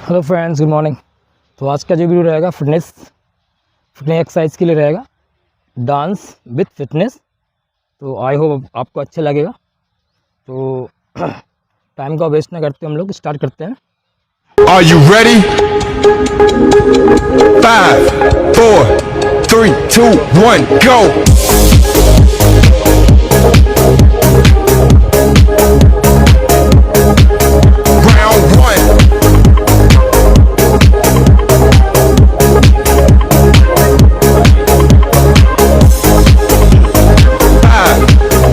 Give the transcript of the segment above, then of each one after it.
Hello friends, good morning. तो आज का जो वीडियो रहेगा फिटनेस एक्सरसाइज के लिए रहेगा, डांस विथ फिटनेस। तो आई होप आपको अच्छा लगेगा। तो टाइम का वेस्ट ना करते हम लोग स्टार्ट करते हैं। Are you ready? 5, 4, 3, 2, 1, go! Round 1. 5,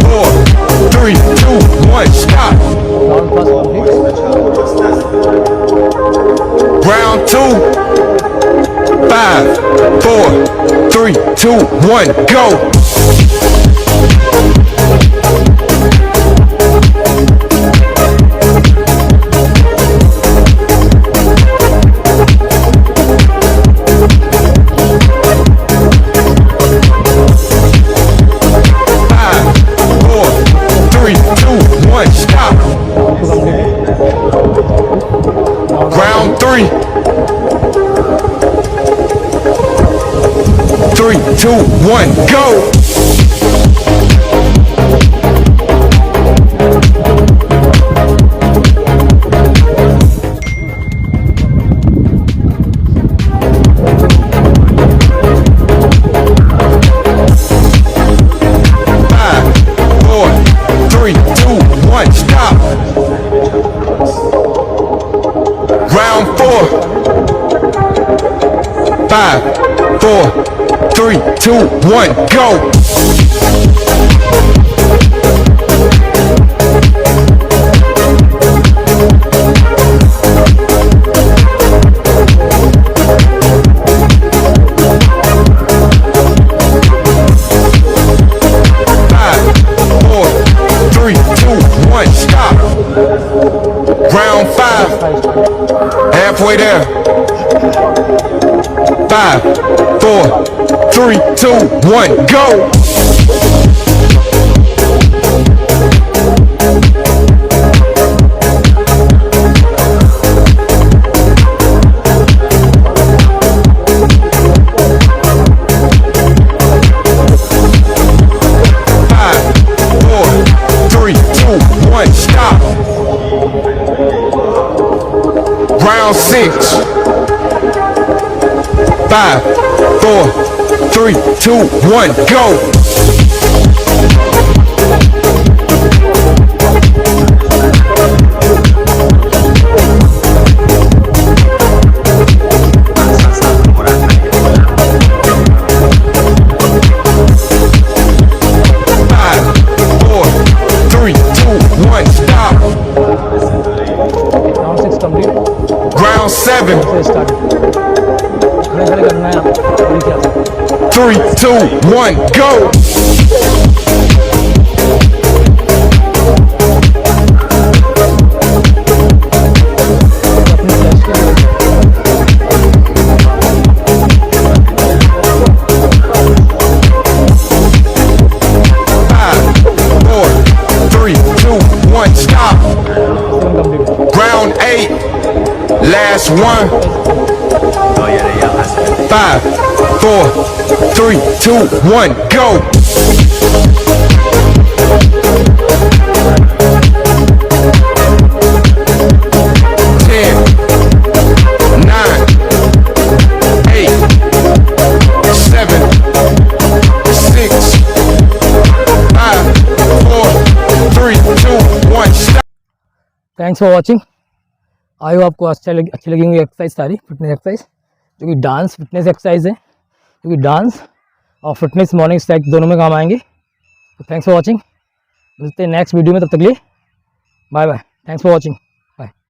4, 3, 2, 1, stop! Round first complete. Round 2. 5, 4, 3, 2, 1, go! Stop. Round 3. 3, 2, 1, go. Stop. Round 4. 5, 4, 3, 2, 1, go. Stop. Round 5. Halfway there. 5, 4, 3, 2, 1, go. Stop. Round 6. 5, 4, 3, 2, 1, go. Round 7. 3, 2, 1, go. Stop. Round 8. Last one. 5, 4, 3, 2, 1, go. 10, 9, 8, 7, 6, 5, 4, 3, 2, 1, stop. Thanks for watching. I hope आपको अच्छी लगेंगी exercise, सारी fitness exercise जो कि dance fitness exercise है, क्योंकि dance और fitness morning strike दोनों में काम आएंगे। तो थैंक्स फॉर वॉचिंग। मिलते हैं नेक्स्ट वीडियो में, तब तक लिए bye bye. Thanks for watching.